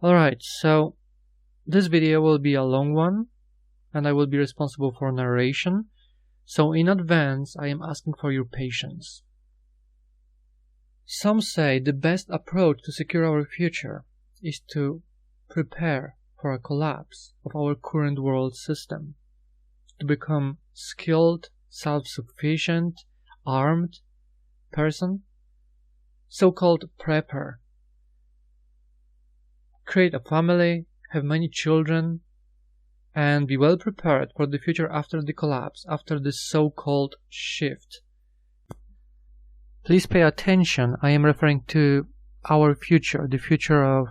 Alright, so this video will be a long one, and I will be responsible for narration, so in advance I am asking for your patience. Some say the best approach to secure our future is to prepare for a collapse of our current world system, to become skilled, self-sufficient, armed person, so-called prepper. Create a family, have many children, and be well prepared for the future after the collapse, after this so-called shift. Please pay attention, I am referring to our future, the future of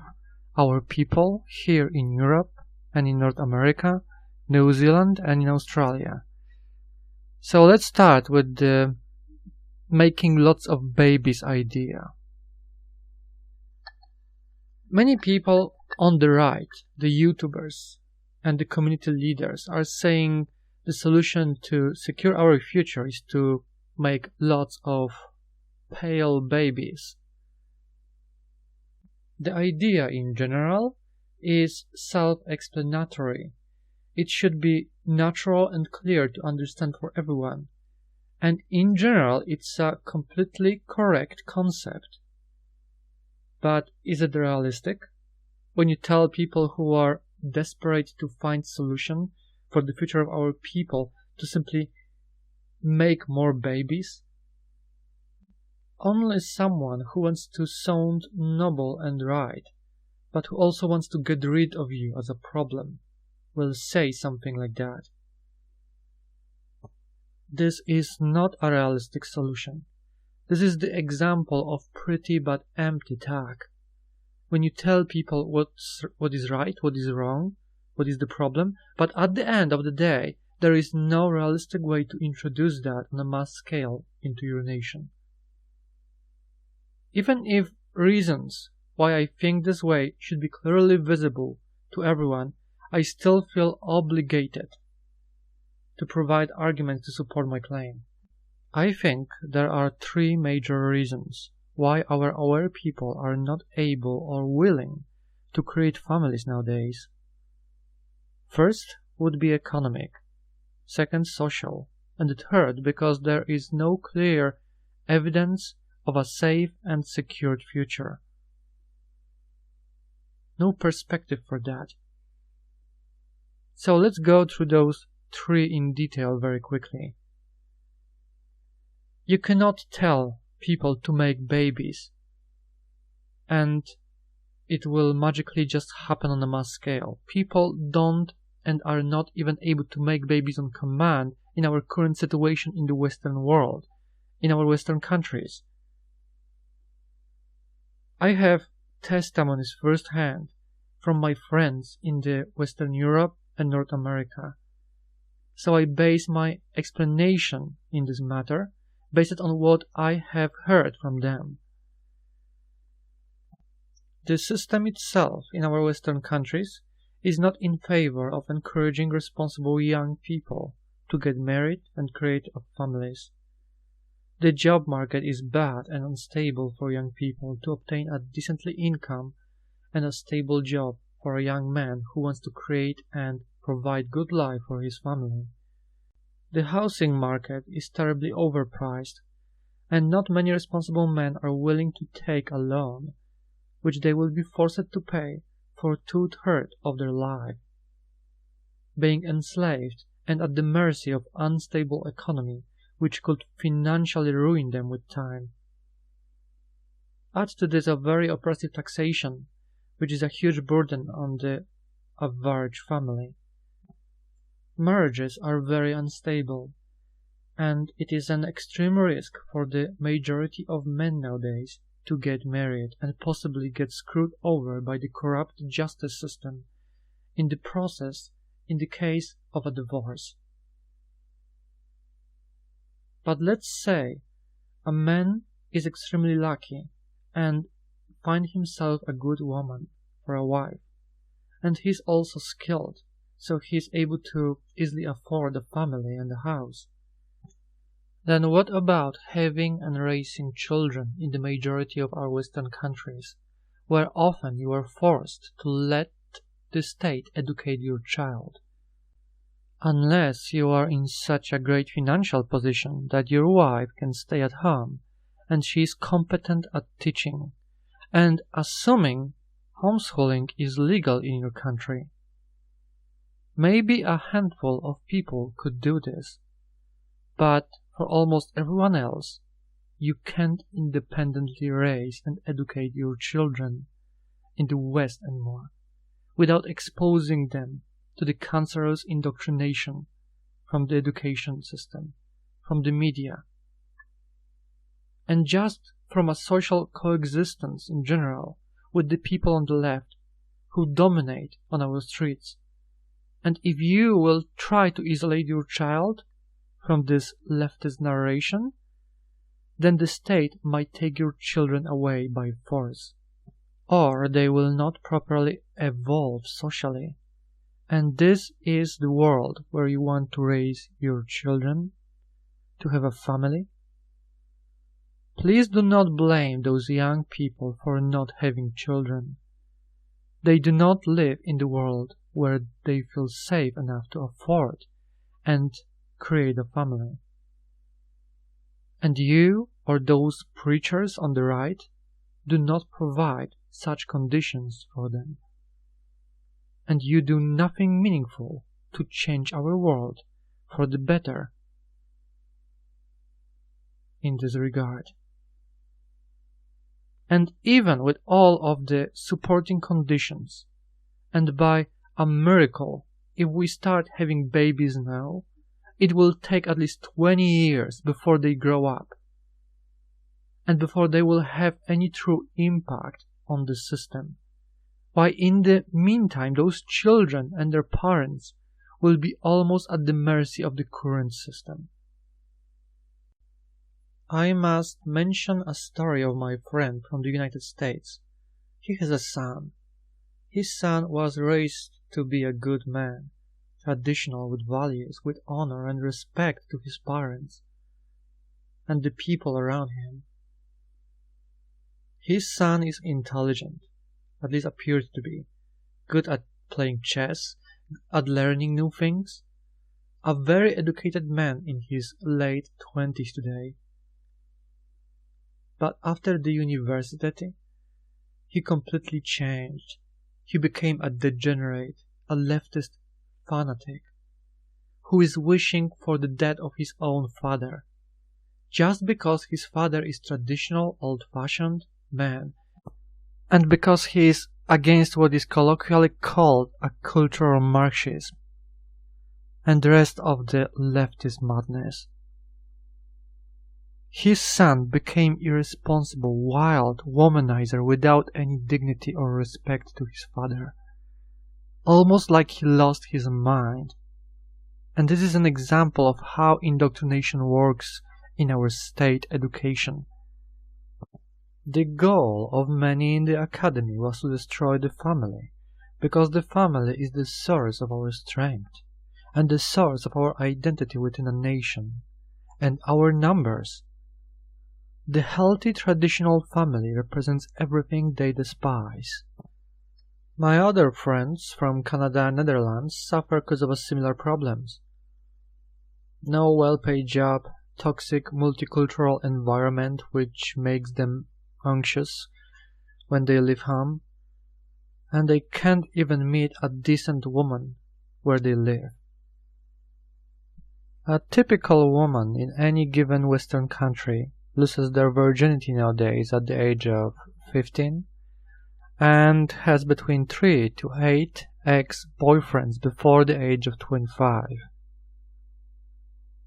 our people here in Europe and in North America, New Zealand and in Australia. So let's start with the making lots of babies idea. Many people on the right, the YouTubers and the community leaders, are saying the solution to secure our future is to make lots of pale babies. The idea in general is self-explanatory. It should be natural and clear to understand for everyone. And in general, it's a completely correct concept. But is it realistic? When you tell people who are desperate to find solution for the future of our people to simply make more babies? Only someone who wants to sound noble and right, but who also wants to get rid of you as a problem, will say something like that. This is not a realistic solution. This is the example of pretty but empty talk. When you tell people what is right, what is wrong, what is the problem, but at the end of the day, there is no realistic way to introduce that on a mass scale into your nation. Even if reasons why I think this way should be clearly visible to everyone, I still feel obligated to provide arguments to support my claim. I think there are three major reasons why our aware people are not able or willing to create families nowadays. First would be economic, second social, and the third because there is no clear evidence of a safe and secured future. No perspective for that. So let's go through those three in detail very quickly. You cannot tell people to make babies and it will magically just happen on a mass scale. People don't and are not even able to make babies on command in our current situation in the Western world, in our Western countries. I have testimonies firsthand from my friends in the Western Europe and North America. So I base my explanation in this matter based on what I have heard from them. The system itself in our Western countries is not in favor of encouraging responsible young people to get married and create families. The job market is bad and unstable for young people to obtain a decent income and a stable job for a young man who wants to create and provide good life for his family. The housing market is terribly overpriced, and not many responsible men are willing to take a loan, which they will be forced to pay for 2/3 of their life. Being enslaved and at the mercy of unstable economy, which could financially ruin them with time. Add to this a very oppressive taxation, which is a huge burden on the average family. Marriages are very unstable, and it is an extreme risk for the majority of men nowadays to get married and possibly get screwed over by the corrupt justice system in the process in the case of a divorce. But let's say a man is extremely lucky and find himself a good woman for a wife, and he's also skilled, so he's able to easily afford a family and a house. Then what about having and raising children in the majority of our Western countries, where often you are forced to let the state educate your child. Unless you are in such a great financial position that your wife can stay at home and she is competent at teaching, and assuming homeschooling is legal in your country. Maybe a handful of people could do this, but for almost everyone else, you can't independently raise and educate your children in the West anymore without exposing them to the cancerous indoctrination from the education system, from the media, and just from a social coexistence in general with the people on the left who dominate on our streets. And if you will try to isolate your child from this leftist narration, then the state might take your children away by force, or they will not properly evolve socially. And this is the world where you want to raise your children, to have a family? Please do not blame those young people for not having children. They do not live in the world where they feel safe enough to afford and create a family. And you, or those preachers on the right, do not provide such conditions for them. And you do nothing meaningful to change our world for the better in this regard. And even with all of the supporting conditions, and by a miracle, if we start having babies now, it will take at least 20 years before they grow up, and before they will have any true impact on the system. While in the meantime, those children and their parents will be almost at the mercy of the current system. I must mention a story of my friend from the United States. He has a son. His son was raised to be a good man, traditional, with values, with honor and respect to his parents and the people around him. His son is intelligent, at least appears to be, good at playing chess, at learning new things, a very educated man in his late 20s today. But after the university, he completely changed. He became a degenerate, a leftist fanatic, who is wishing for the death of his own father, just because his father is traditional, old-fashioned man, and because he is against what is colloquially called a cultural Marxism, and the rest of the leftist madness. His son became irresponsible, wild womanizer without any dignity or respect to his father, almost like he lost his mind. And this is an example of how indoctrination works in our state education. The goal of many in the academy was to destroy the family, because the family is the source of our strength, and the source of our identity within a nation, and our numbers. The healthy traditional family represents everything they despise. My other friends from Canada and Netherlands suffer because of similar problems. No well-paid job, toxic multicultural environment which makes them anxious when they leave home, and they can't even meet a decent woman where they live. A typical woman in any given Western country loses their virginity nowadays at the age of 15 and has between 3 to 8 ex-boyfriends before the age of 25.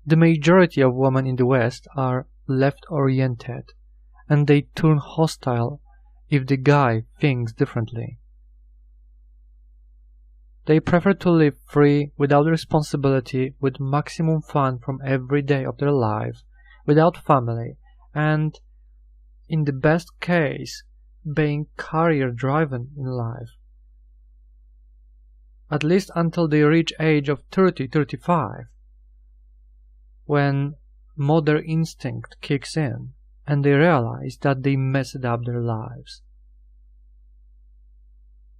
The majority of women in the West are left-oriented, and they turn hostile if the guy thinks differently. They prefer to live free, without responsibility, with maximum fun from every day of their life, without family, and, in the best case, being career-driven in life. At least until they reach age of 30-35, when mother instinct kicks in, and they realize that they messed up their lives.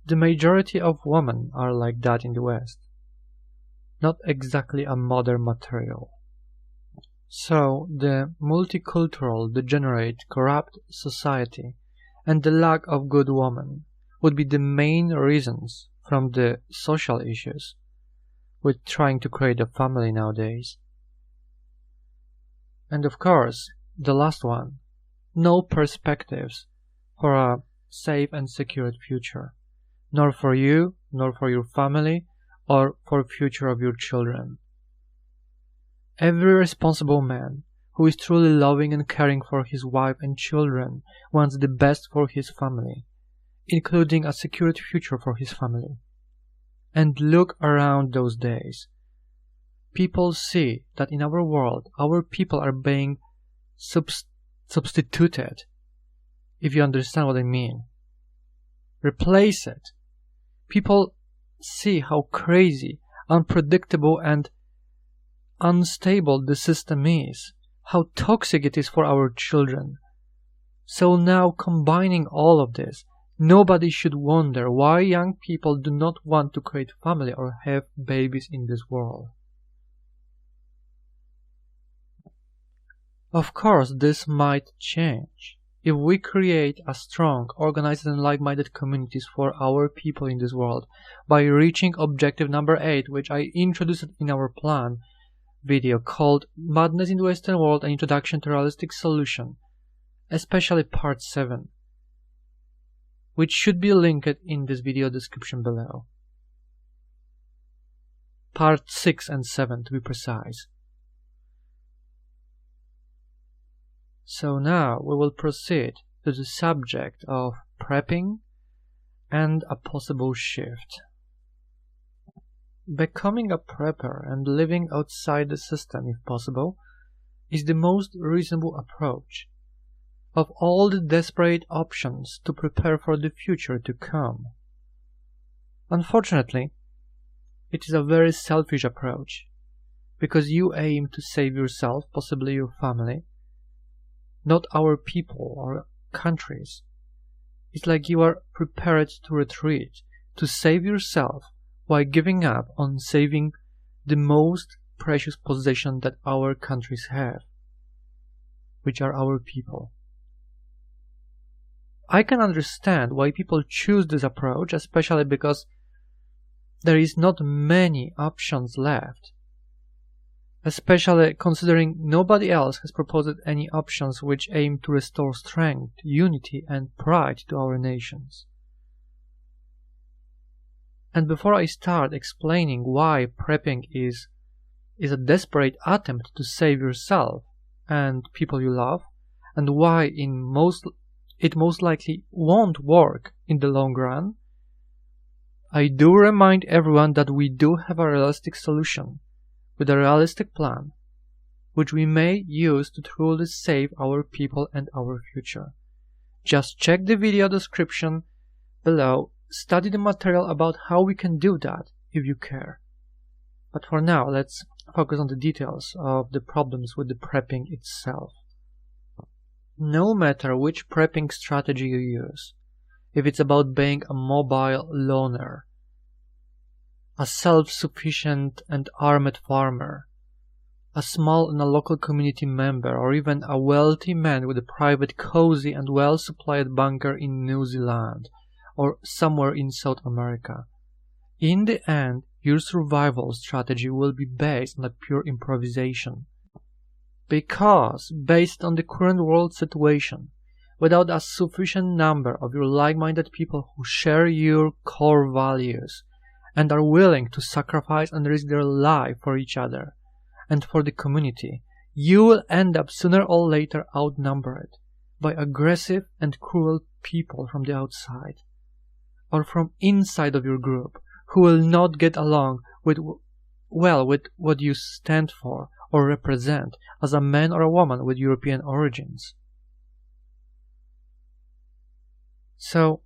The majority of women are like that in the West. Not exactly a modern material. So, the multicultural, degenerate, corrupt society and the lack of good women would be the main reasons from the social issues with trying to create a family nowadays. And of course, the last one, no perspectives for a safe and secured future, nor for you, nor for your family, or for the future of your children. Every responsible man who is truly loving and caring for his wife and children wants the best for his family, including a secured future for his family. And look around those days. People see that in our world, our people are being substituted, if you understand what I mean. Replace it. People see how crazy, unpredictable, and unstable the system is, how toxic it is for our children. So now, combining all of this, nobody should wonder why young people do not want to create family or have babies in this world. Of course, this might change if we create a strong, organized and like-minded communities for our people in this world by reaching objective number 8, which I introduced in our plan video called Madness in the Western World, an Introduction to Realistic Solution, especially part 7, which should be linked in this video description below. Part 6 and 7 to be precise. So now we will proceed to the subject of prepping and a possible shift. Becoming a prepper and living outside the system, if possible, is the most reasonable approach of all the desperate options to prepare for the future to come. Unfortunately, it is a very selfish approach, because you aim to save yourself, possibly your family, not our people or countries. It's like you are prepared to retreat, to save yourself, while giving up on saving the most precious possession that our countries have, which are our people. I can understand why people choose this approach, especially because there is not many options left, especially considering nobody else has proposed any options which aim to restore strength, unity and pride to our nations. And before I start explaining why prepping is a desperate attempt to save yourself and people you love, and why it most likely won't work in the long run, I do remind everyone that we do have a realistic solution, with a realistic plan, which we may use to truly save our people and our future. Just check the video description below, study the material about how we can do that if you care. But for now, let's focus on the details of the problems with the prepping itself. No matter which prepping strategy you use, if it's about being a mobile loner, a self-sufficient and armed farmer, a small and a local community member, or even a wealthy man with a private, cozy and well-supplied bunker in New Zealand, or somewhere in South America, in the end, your survival strategy will be based on a pure improvisation. Because, based on the current world situation, without a sufficient number of your like-minded people who share your core values and are willing to sacrifice and risk their life for each other and for the community, you will end up sooner or later outnumbered by aggressive and cruel people from the outside, or from inside of your group, who will not get along with what you stand for or represent as a man or a woman with European origins. So,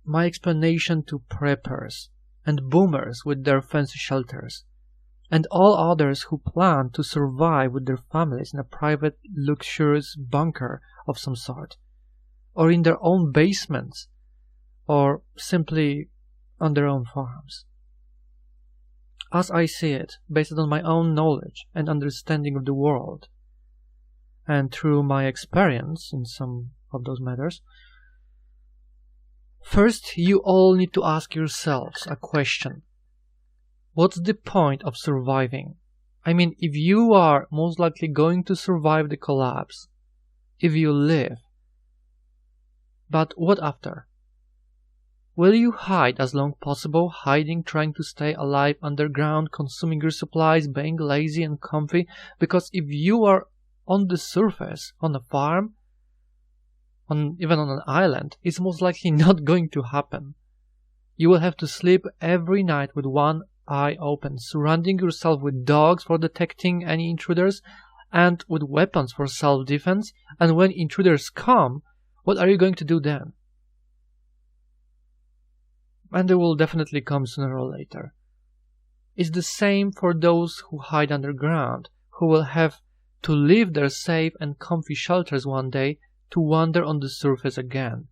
my explanation to preppers and boomers with their fancy shelters, and all others who plan to survive with their families in a private, luxurious bunker of some sort, or in their own basements, or simply on their own farms. As I see it, based on my own knowledge and understanding of the world, and through my experience in some of those matters, first you all need to ask yourselves a question. What's the point of surviving? I mean, if you are most likely going to survive the collapse, if you live, but what after? Will you hide as long as possible, hiding, trying to stay alive underground, consuming your supplies, being lazy and comfy? Because if you are on the surface, on a farm, even on an island, it's most likely not going to happen. You will have to sleep every night with one eye open, surrounding yourself with dogs for detecting any intruders, and with weapons for self-defense. And when intruders come, what are you going to do then? And they will definitely come sooner or later. It's the same for those who hide underground, who will have to leave their safe and comfy shelters one day to wander on the surface again.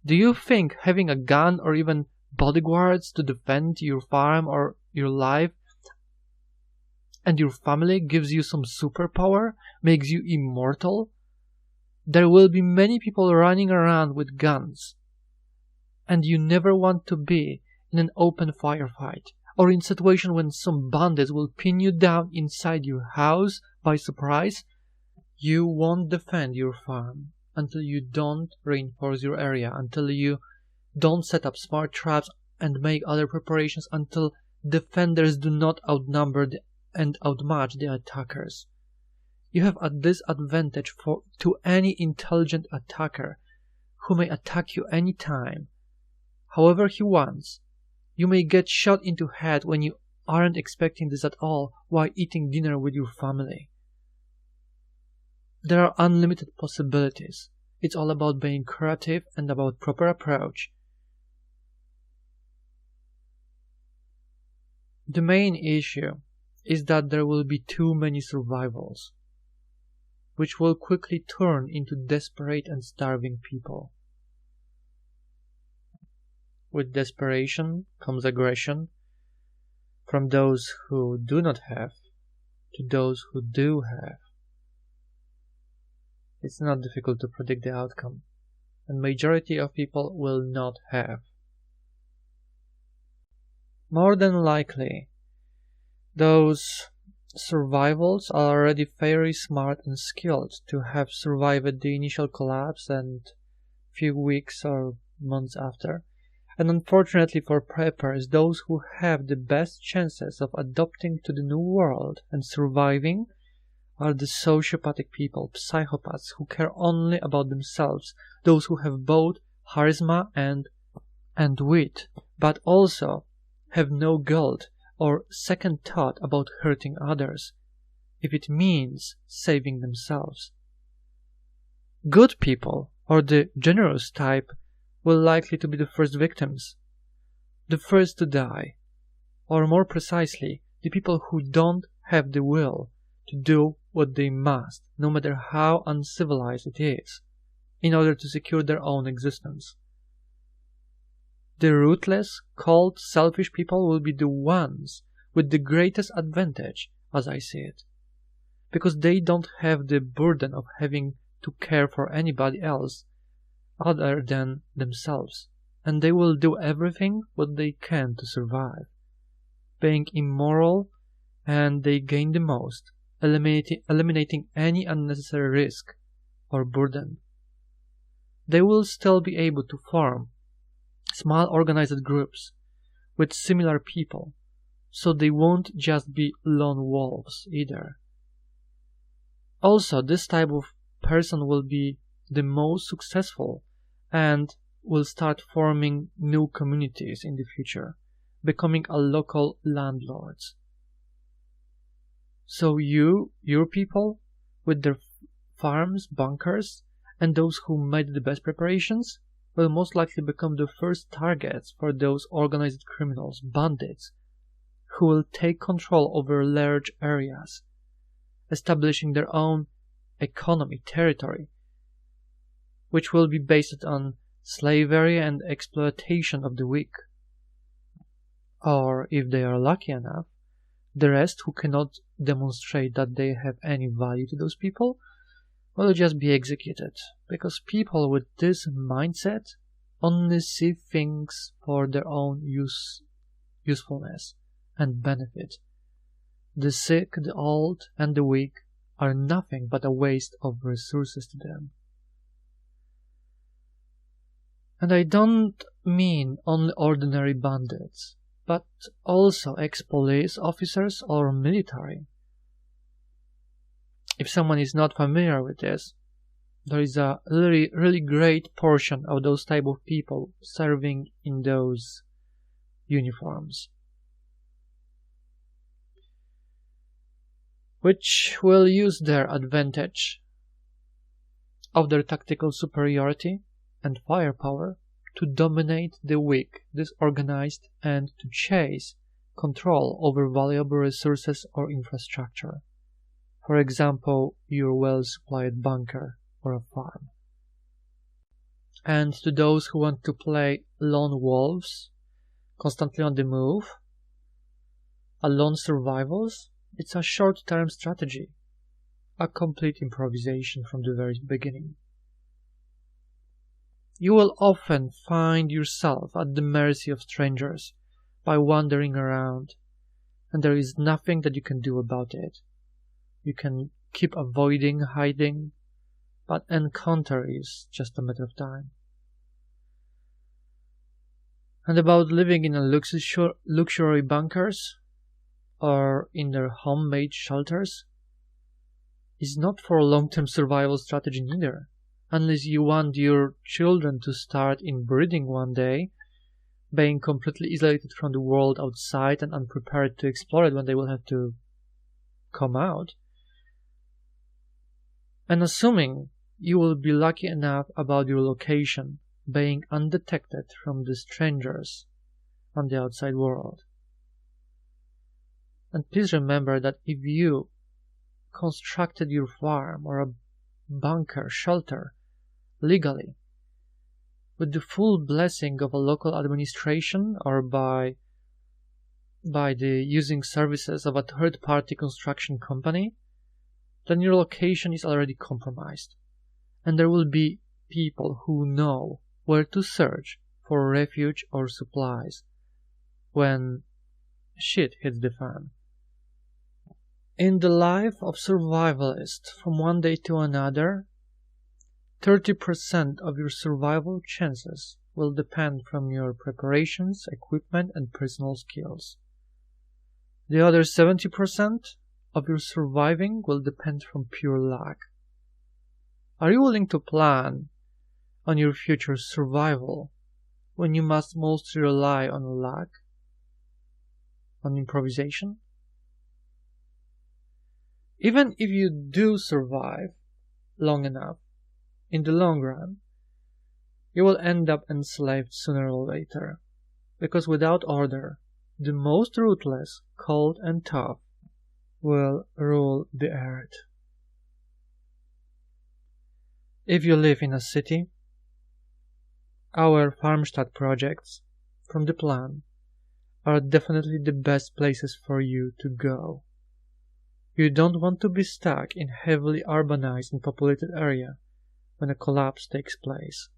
Do you think having a gun or even bodyguards to defend your farm or your life and your family gives you some superpower, makes you immortal? There will be many people running around with guns, and you never want to be in an open firefight or in a situation when some bandits will pin you down inside your house by surprise. You won't defend your farm until you don't reinforce your area, until you don't set up smart traps and make other preparations, until defenders do not outnumber and outmatch the attackers. You have a disadvantage to any intelligent attacker who may attack you any time, however he wants. You may get shot in the head when you aren't expecting this at all while eating dinner with your family. There are unlimited possibilities. It's all about being creative and about proper approach. The main issue is that there will be too many survivals, which will quickly turn into desperate and starving people. With desperation comes aggression from those who do not have to those who do have. It's not difficult to predict the outcome, and majority of people will not have. More than likely, those survivals are already very smart and skilled to have survived the initial collapse and few weeks or months after. And unfortunately for preppers, those who have the best chances of adapting to the new world and surviving are the sociopathic people, psychopaths who care only about themselves, those who have both charisma and wit, but also have no guilt or second thought about hurting others, if it means saving themselves. Good people, or the generous type, will likely to be the first victims, the first to die, or more precisely, the people who don't have the will to do what they must, no matter how uncivilized it is, in order to secure their own existence. The ruthless, cold, selfish people will be the ones with the greatest advantage, as I see it, because they don't have the burden of having to care for anybody else other than themselves, and they will do everything what they can to survive, being immoral, and they gain the most, eliminating any unnecessary risk or burden. They will still be able to form small organized groups with similar people, so they won't just be lone wolves either. Also, this type of person will be the most successful and will start forming new communities in the future, becoming a local landlords. So your people, with their farms, bunkers, and those who made the best preparations, will most likely become the first targets for those organized criminals, bandits, who will take control over large areas, establishing their own economy, territory, which will be based on slavery and exploitation of the weak. Or, if they are lucky enough, the rest who cannot demonstrate that they have any value to those people will just be executed, because people with this mindset only see things for their own usefulness and benefit. The sick, the old, and the weak are nothing but a waste of resources to them. And I don't mean only ordinary bandits, but also ex-police officers or military. If someone is not familiar with this, there is a really great portion of those type of people serving in those uniforms, which will use their advantage of their tactical superiority and firepower to dominate the weak, disorganized, and to chase control over valuable resources or infrastructure. For example, your well-supplied bunker or a farm. And to those who want to play lone wolves, constantly on the move, lone survivals, it's a short-term strategy, a complete improvisation from the very beginning. You will often find yourself at the mercy of strangers by wandering around, and there is nothing that you can do about it. You can keep avoiding hiding, but encounter is just a matter of time. And about living in a luxury bunkers or in their homemade shelters is not for a long-term survival strategy neither, unless you want your children to start inbreeding one day, being completely isolated from the world outside and unprepared to explore it when they will have to come out. And assuming you will be lucky enough about your location being undetected from the strangers on the outside world. And please remember that if you constructed your farm or a bunker shelter legally, with the full blessing of a local administration or by the using services of a third-party construction company, then your location is already compromised, and there will be people who know where to search for refuge or supplies when shit hits the fan. In the life of survivalist from one day to another, 30% of your survival chances will depend from your preparations, equipment, and personal skills. The other 70% of your surviving will depend from pure luck. Are you willing to plan on your future survival when you must mostly rely on luck, on improvisation? Even if you do survive long enough, in the long run, you will end up enslaved sooner or later, because without order, the most ruthless, cold, and tough will rule the earth. If you live in a city, our farmstead projects from the plan are definitely the best places for you to go. You don't want to be stuck in heavily urbanized and populated area when a collapse takes place.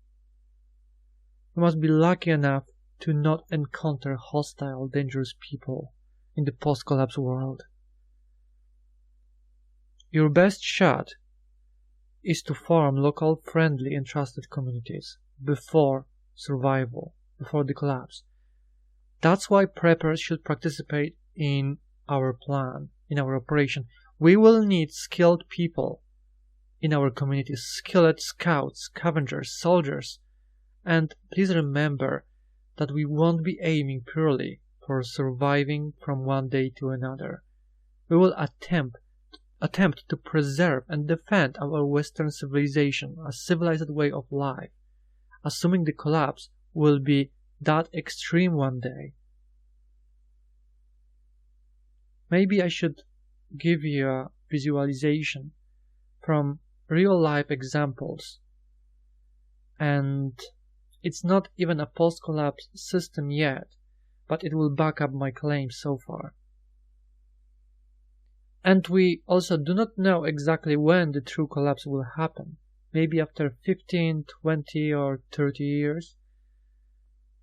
You must be lucky enough to not encounter hostile, dangerous people in the post-collapse world. Your best shot is to form local, friendly, and trusted communities before survival, before the collapse. That's why preppers should participate in our plan, in our operation. We will need skilled people in our communities, skilled scouts, scavengers, soldiers, and please remember that we won't be aiming purely for surviving from one day to another. We will attempt to preserve and defend our Western civilization, a civilized way of life, assuming the collapse will be that extreme one day. Maybe I should give you a visualization from real-life examples, and it's not even a post-collapse system yet, but it will back up my claims so far. And we also do not know exactly when the true collapse will happen. Maybe after 15, 20 or 30 years.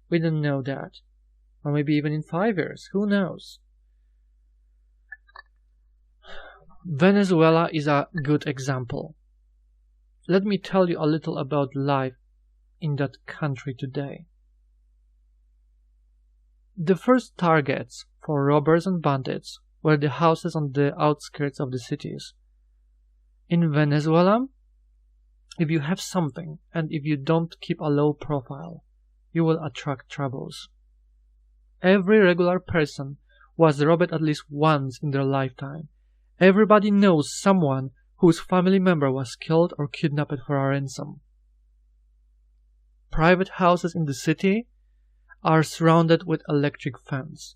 We don't know that. Or maybe even in 5 years. Who knows? Venezuela is a good example. Let me tell you a little about life in that country today. The first targets for robbers and bandits were the houses on the outskirts of the cities. In Venezuela, if you have something and if you don't keep a low profile, you will attract troubles. Every regular person was robbed at least once in their lifetime. Everybody knows someone whose family member was killed or kidnapped for a ransom. Private houses in the city are surrounded with electric fence,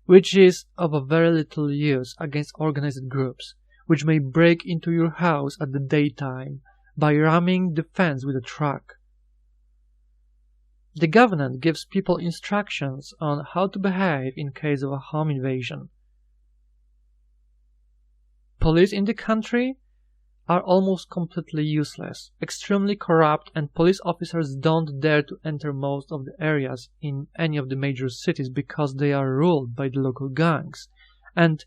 which is of a very little use against organized groups, which may break into your house at the daytime by ramming the fence with a truck. The government gives people instructions on how to behave in case of a home invasion. Police in the country are almost completely useless, extremely corrupt, and police officers don't dare to enter most of the areas in any of the major cities because they are ruled by the local gangs. And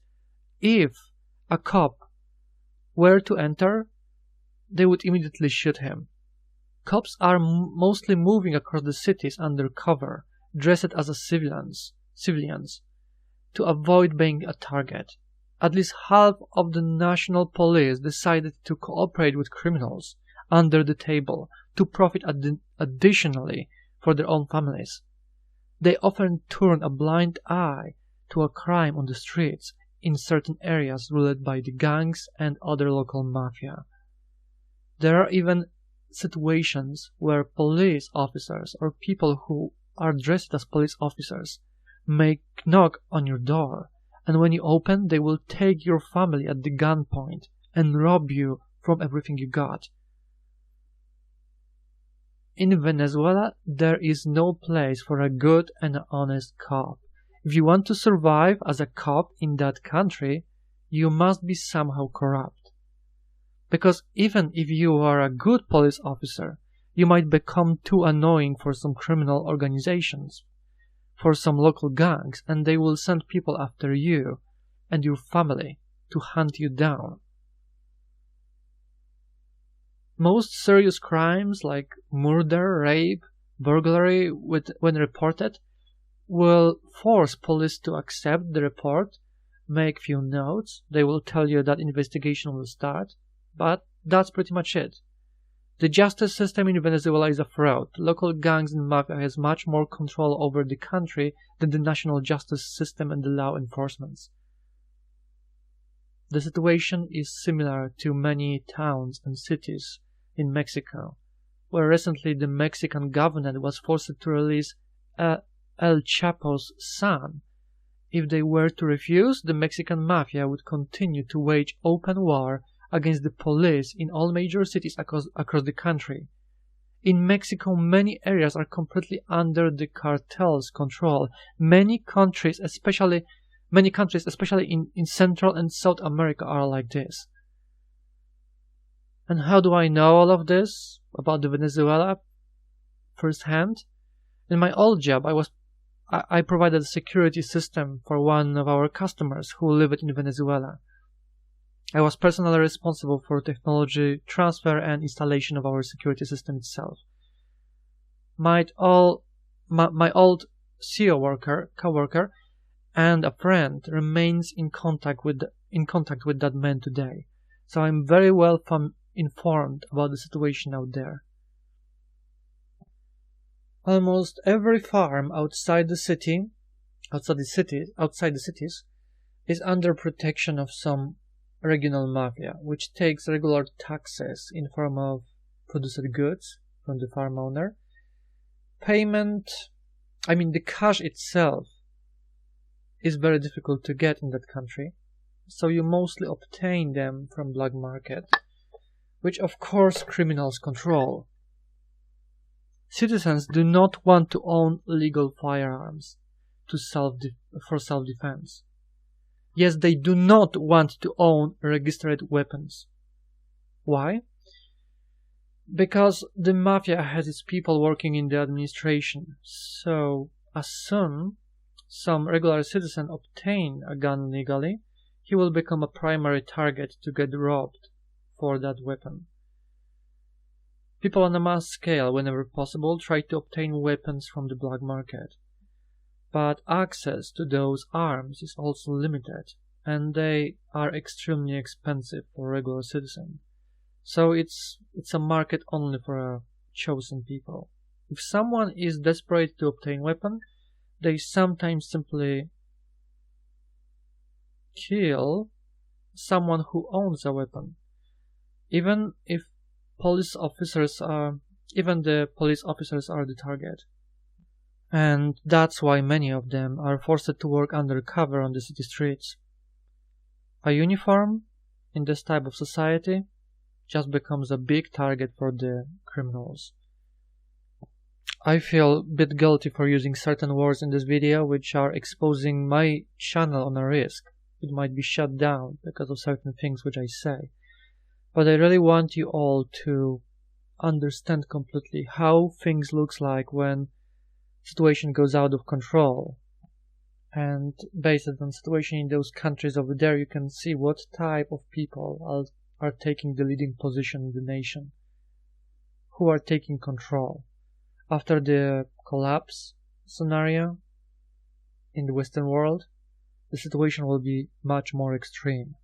if a cop were to enter, they would immediately shoot him. Cops are mostly moving across the cities under cover, dressed as civilians, to avoid being a target. At least half of the national police decided to cooperate with criminals under the table to profit additionally for their own families. They often turn a blind eye to a crime on the streets in certain areas ruled by the gangs and other local mafia. There are even situations where police officers or people who are dressed as police officers may knock on your door, and when you open, they will take your family at the gunpoint and rob you from everything you got. In Venezuela, there is no place for a good and honest cop. If you want to survive as a cop in that country, you must be somehow corrupt. Because even if you are a good police officer, you might become too annoying for some criminal organizations, for some local gangs, and they will send people after you and your family to hunt you down. Most serious crimes like murder, rape, burglary, when reported, will force police to accept the report, make few notes. They will tell you that investigation will start, but that's pretty much it. The justice system in Venezuela is a fraud. Local gangs and mafia has much more control over the country than the national justice system and the law enforcement. The situation is similar to many towns and cities in Mexico, where recently the Mexican government was forced to release El Chapo's son. If they were to refuse, the Mexican mafia would continue to wage open war against the police in all major cities across the country. In Mexico, many areas are completely under the cartel's control. Many countries, especially in Central and South America, are like this. And how do I know all of this about the Venezuela firsthand? In my old job, I provided a security system for one of our customers who lived in Venezuela. I was personally responsible for technology transfer and installation of our security system itself. My old co-worker and a friend remains in contact with that man today, so I'm very well informed about the situation out there. Almost every farm outside the cities, is under protection of some regional mafia, which takes regular taxes in form of produced goods from the farm owner. The cash itself is very difficult to get in that country, so you mostly obtain them from black market, which of course criminals control. Citizens do not want to own legal firearms. for self-defense. Yes, they do not want to own registered weapons. Why? Because the mafia has its people working in the administration. So, as soon some regular citizen obtain a gun legally, he will become a primary target to get robbed for that weapon. People on a mass scale, whenever possible, try to obtain weapons from the black market. But access to those arms is also limited, and they are extremely expensive for regular citizens. So it's a market only for a chosen people. If someone is desperate to obtain weapon, they sometimes simply kill someone who owns a weapon, even the police officers are the target. And that's why many of them are forced to work undercover on the city streets. A uniform in this type of society just becomes a big target for the criminals. I feel a bit guilty for using certain words in this video which are exposing my channel on a risk. It might be shut down because of certain things which I say. But I really want you all to understand completely how things looks like when situation goes out of control. And based on the situation in those countries over there, you can see what type of people are taking the leading position in the nation, who are taking control. After the collapse scenario in the Western world, the situation will be much more extreme.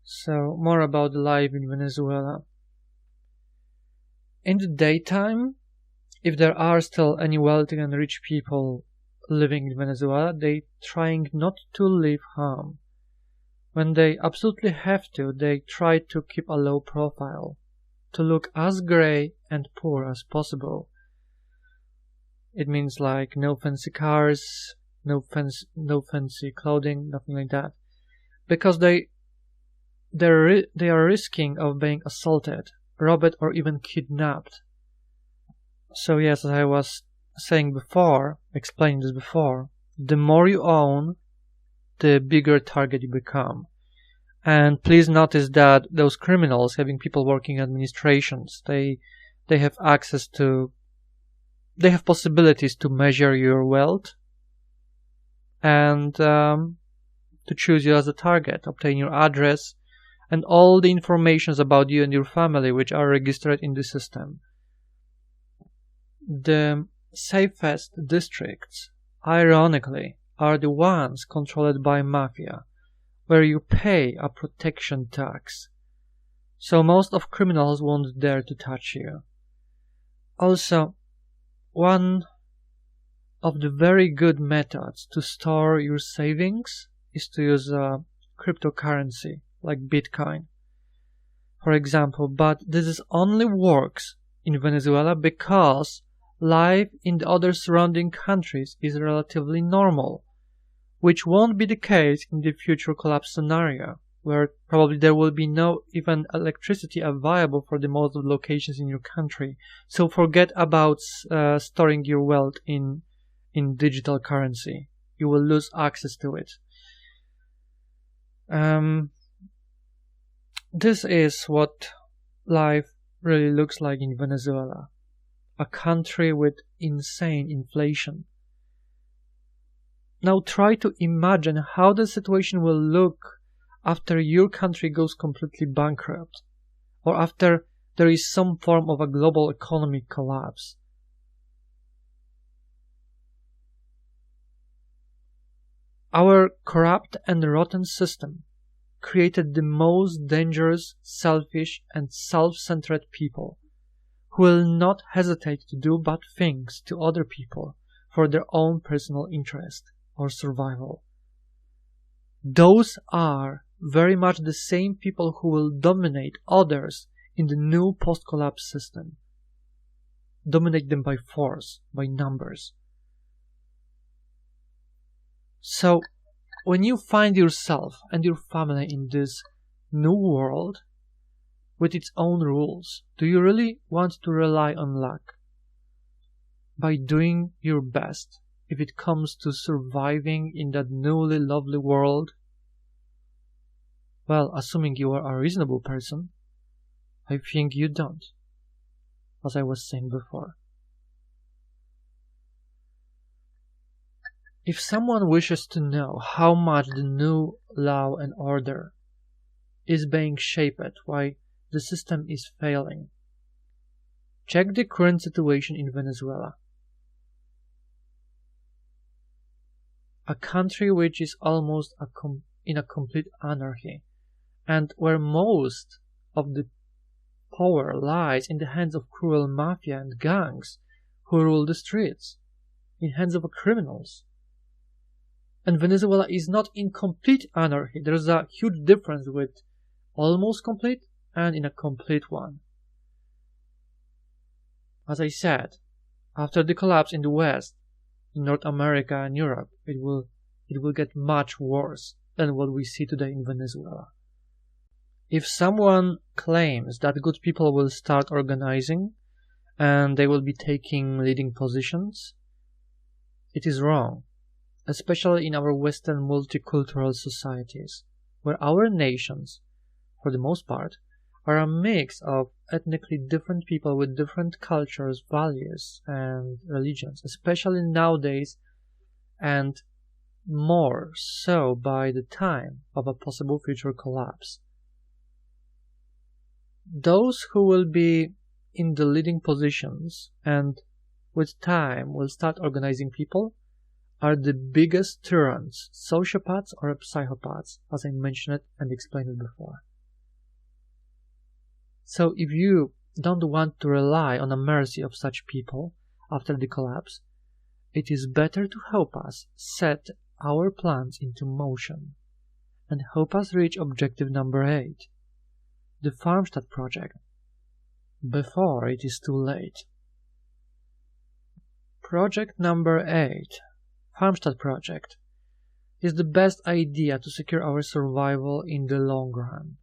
So, more about the life in Venezuela. In the daytime, if there are still any wealthy and rich people living in Venezuela, they trying not to leave home. When they absolutely have to, they try to keep a low profile, to look as grey and poor as possible. It means like no fancy cars, no fancy clothing, nothing like that, because they are risking of being assaulted, robbed, or even kidnapped. So yes, as I was saying before, explaining this before, the more you own, the bigger target you become. And please notice that those criminals, having people working in administrations, they have access to, they have possibilities to measure your wealth and to choose you as a target, obtain your address and all the informations about you and your family which are registered in the system. The safest districts, ironically, are the ones controlled by mafia, where you pay a protection tax. So most of criminals won't dare to touch you. Also, one of the very good methods to store your savings is to use a cryptocurrency like Bitcoin, for example, but this only works in Venezuela because life in the other surrounding countries is relatively normal, which won't be the case in the future collapse scenario, where probably there will be no even electricity available for the most of the locations in your country. So forget about storing your wealth in digital currency. You will lose access to it. This is what life really looks like in Venezuela. A country with insane inflation. Now try to imagine how the situation will look after your country goes completely bankrupt, or after there is some form of a global economic collapse. Our corrupt and rotten system created the most dangerous, selfish, and self-centered people who will not hesitate to do bad things to other people for their own personal interest or survival. Those are very much the same people who will dominate others in the new post-collapse system. Dominate them by force, by numbers. So, when you find yourself and your family in this new world, with its own rules, do you really want to rely on luck? by doing your best if it comes to surviving in that newly lovely world? Well, assuming you are a reasonable person, I think you don't, as I was saying before. If someone wishes to know how much the new law and order is being shaped, why the system is failing, check the current situation in Venezuela, a country which is almost in a complete anarchy, and where most of the power lies in the hands of cruel mafia and gangs who rule the streets, in hands of criminals. And Venezuela is not in complete anarchy. There is a huge difference with almost complete and in a complete one. As I said, after the collapse in the West, in North America and Europe, it will get much worse than what we see today in Venezuela. If someone claims that good people will start organizing and they will be taking leading positions, it is wrong, especially in our Western multicultural societies, where our nations, for the most part, are a mix of ethnically different people with different cultures, values, and religions, especially nowadays, and more so by the time of a possible future collapse. Those who will be in the leading positions and with time will start organizing people are the biggest tyrants, sociopaths or psychopaths, as I mentioned it and explained it before. So if you don't want to rely on the mercy of such people after the collapse, it is better to help us set our plans into motion and help us reach objective number 8, the Farmstead project, before it is too late. Project number 8, Farmstead project, is the best idea to secure our survival in the long run.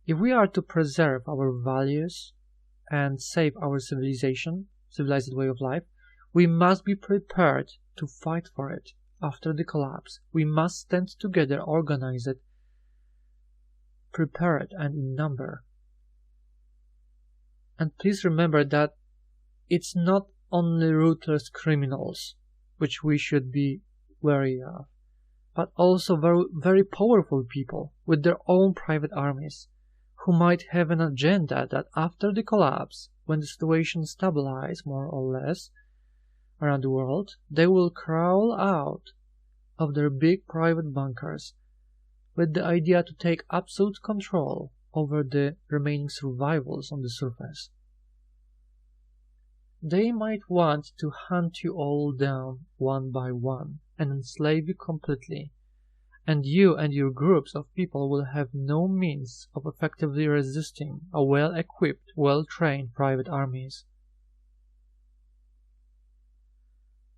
If we are to preserve our values and save our civilized way of life, we must be prepared to fight for it after the collapse. We must stand together, organized, prepared, and in number. And please remember that it's not only ruthless criminals which we should be wary of, but also very, very powerful people with their own private armies, who might have an agenda that after the collapse, when the situation stabilizes more or less around the world, they will crawl out of their big private bunkers with the idea to take absolute control over the remaining survivals on the surface. They might want to hunt you all down one by one and enslave you completely, and you and your groups of people will have no means of effectively resisting a well-equipped, well-trained private armies.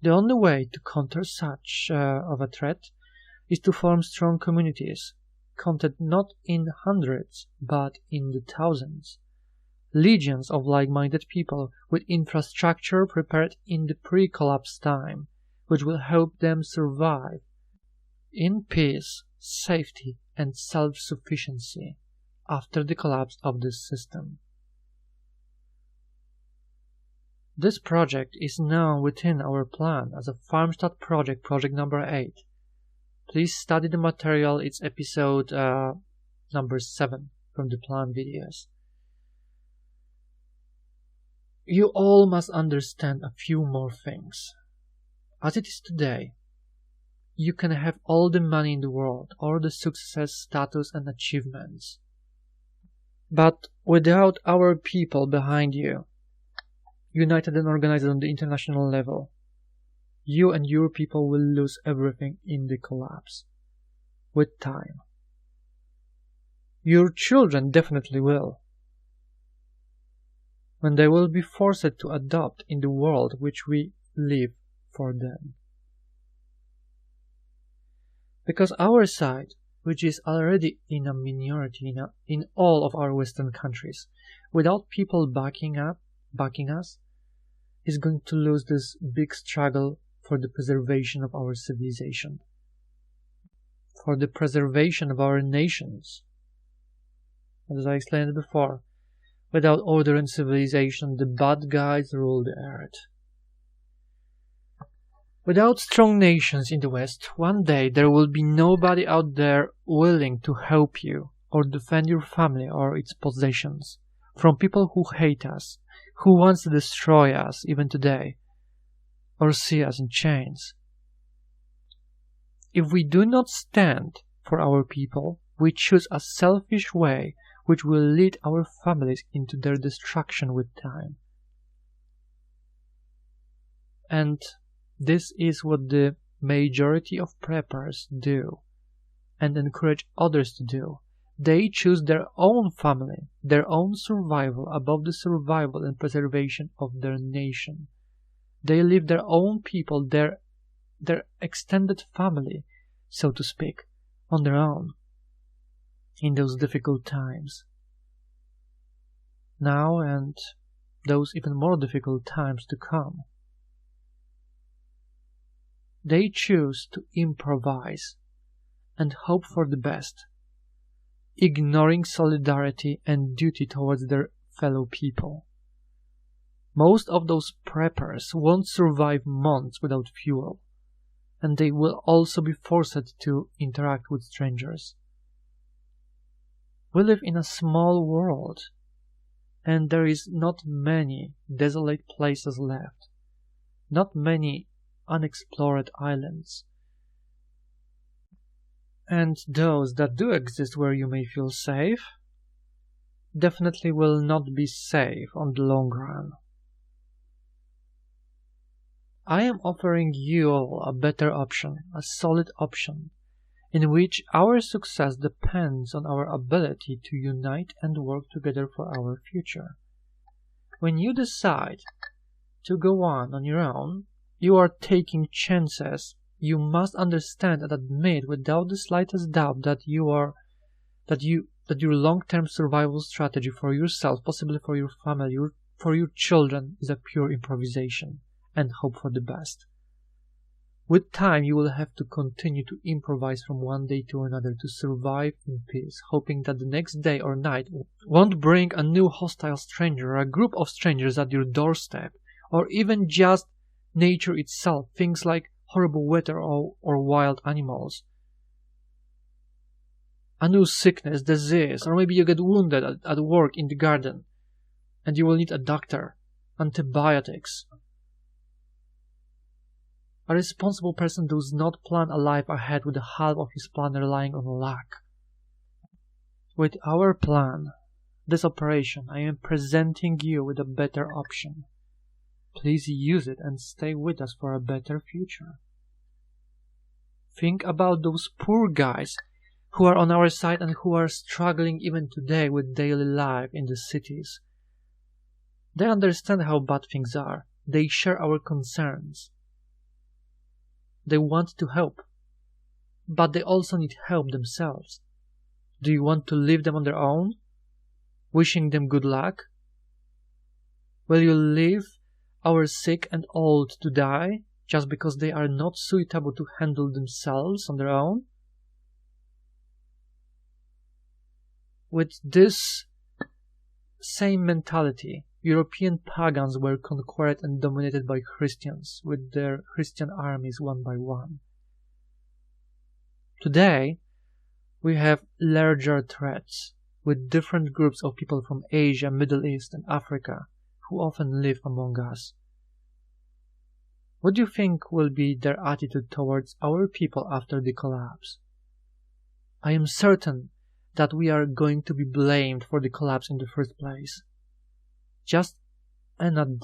The only way to counter such of a threat is to form strong communities, counted not in hundreds, but in the thousands. Legions of like-minded people with infrastructure prepared in the pre-collapse time, which will help them survive in peace, safety, and self-sufficiency after the collapse of this system. This project is now within our plan as a Farmstead project, project number 8. Please study the material, it's episode number 7 from the plan videos. You all must understand a few more things. As it is today, you can have all the money in the world, all the success, status, and achievements. But without our people behind you, united and organized on the international level, you and your people will lose everything in the collapse. With time. Your children definitely will, when they will be forced to adopt in the world which we live for them. Because our side, which is already in a minority in all of our Western countries, without people backing us, is going to lose this big struggle for the preservation of our civilization, for the preservation of our nations. As I explained before, without order and civilization, the bad guys rule the earth. Without strong nations in the West, one day there will be nobody out there willing to help you or defend your family or its possessions from people who hate us, who wants to destroy us even today, or see us in chains. If we do not stand for our people, we choose a selfish way which will lead our families into their destruction with time. And this is what the majority of preppers do and encourage others to do. They choose their own family, their own survival above the survival and preservation of their nation. They leave their own people, their extended family, so to speak, on their own in those difficult times. Now and those even more difficult times to come. They choose to improvise and hope for the best, ignoring solidarity and duty towards their fellow people. Most of those preppers won't survive months without fuel, and they will also be forced to interact with strangers. We live in a small world, and there is not many desolate places left, not many unexplored islands. And those that do exist where you may feel safe definitely will not be safe on the long run. I am offering you all a better option, a solid option, in which our success depends on our ability to unite and work together for our future. When you decide to go on your own, you are taking chances. You must understand and admit without the slightest doubt that your long-term survival strategy for yourself, possibly for your family, for your children, is a pure improvisation and hope for the best. With time, you will have to continue to improvise from one day to another to survive in peace, hoping that the next day or night won't bring a new hostile stranger or a group of strangers at your doorstep, or even just nature itself, things like horrible weather or wild animals. A new sickness, disease, or maybe you get wounded at work in the garden and you will need a doctor, antibiotics. A responsible person does not plan a life ahead with the half of his plan relying on luck. With our plan, this operation, I am presenting you with a better option. Please use it and stay with us for a better future. Think about those poor guys who are on our side and who are struggling even today with daily life in the cities. They understand how bad things are. They share our concerns. They want to help, but they also need help themselves. Do you want to leave them on their own, wishing them good luck? Will you leave our sick and old to die just because they are not suitable to handle themselves on their own? With this same mentality, European pagans were conquered and dominated by Christians, with their Christian armies one by one. Today, we have larger threats, with different groups of people from Asia, Middle East, and Africa, who often live among us. What do you think will be their attitude towards our people after the collapse? I am certain that we are going to be blamed for the collapse in the first place. Just an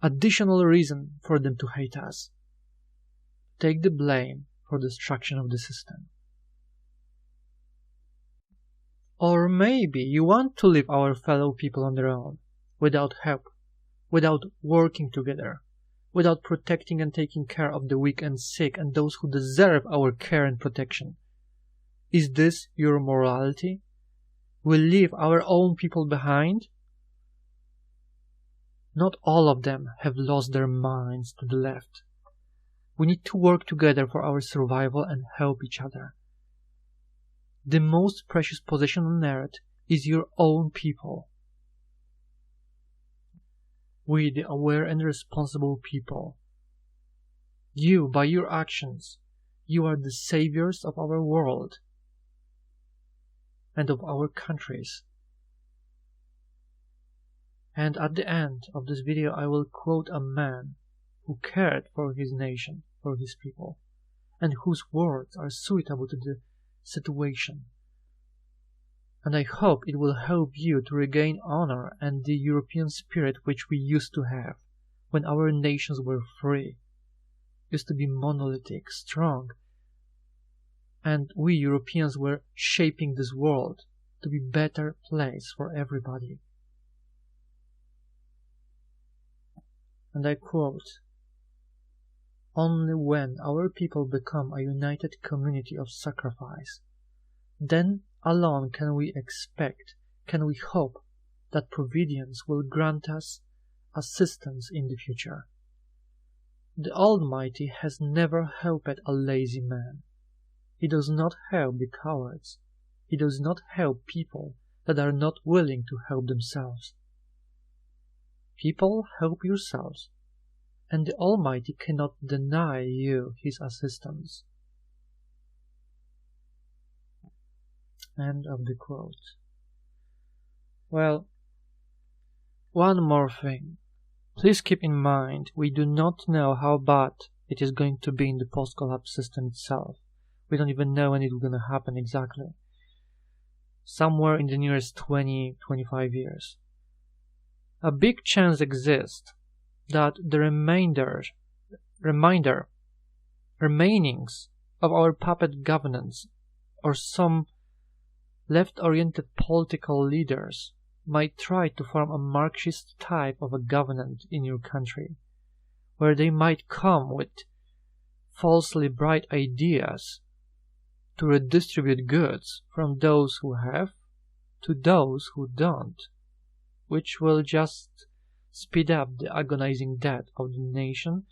additional reason for them to hate us. Take the blame for the destruction of the system. Or maybe you want to leave our fellow people on their own, without help, without working together, without protecting and taking care of the weak and sick and those who deserve our care and protection. Is this your morality? We leave our own people behind? Not all of them have lost their minds to the left. We need to work together for our survival and help each other. The most precious possession on earth is your own people. We, the aware and responsible people. You, by your actions, you are the saviors of our world and of our countries. And at the end of this video, I will quote a man who cared for his nation, for his people, and whose words are suitable to the situation. And I hope it will help you to regain honor and the European spirit which we used to have when our nations were free, used to be monolithic, strong, and we Europeans were shaping this world to be a better place for everybody. And I quote, "Only when our people become a united community of sacrifice, then alone can we hope that Providence will grant us assistance in the future. The Almighty has never helped a lazy man. He does not help the cowards. He does not help people that are not willing to help themselves. People, help yourselves, and the Almighty cannot deny you His assistance." End of the quote. Well, one more thing. Please keep in mind, we do not know how bad it is going to be in the post-collapse system itself. We don't even know when it's going to happen exactly. Somewhere in the nearest 20-25 years. A big chance exists that the remainings of our puppet governance or some left-oriented political leaders might try to form a Marxist type of a government in your country, where they might come with falsely bright ideas to redistribute goods from those who have to those who don't, which will just speed up the agonizing death of the nation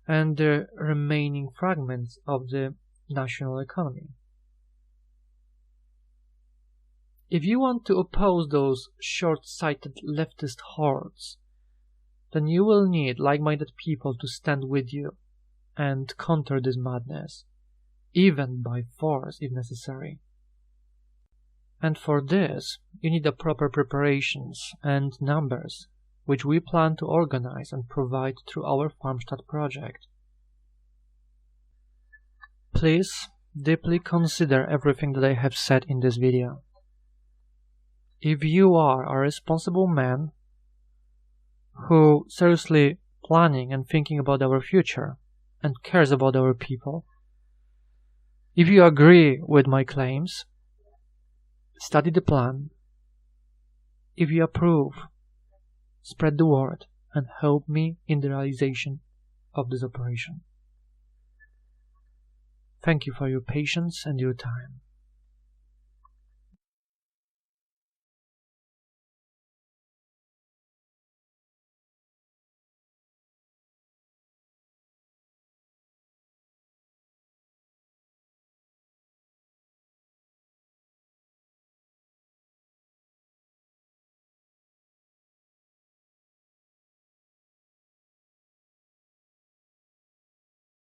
and the remaining fragments of the national economy. If you want to oppose those short-sighted leftist hordes, then you will need like-minded people to stand with you and counter this madness, even by force if necessary. And for this, you need the proper preparations and numbers, which we plan to organize and provide through our farmstead project. Please deeply consider everything that I have said in this video. If you are a responsible man who seriously planning and thinking about our future and cares about our people, if you agree with my claims, study the plan. If you approve, spread the word and help me in the realization of this operation. Thank you for your patience and your time.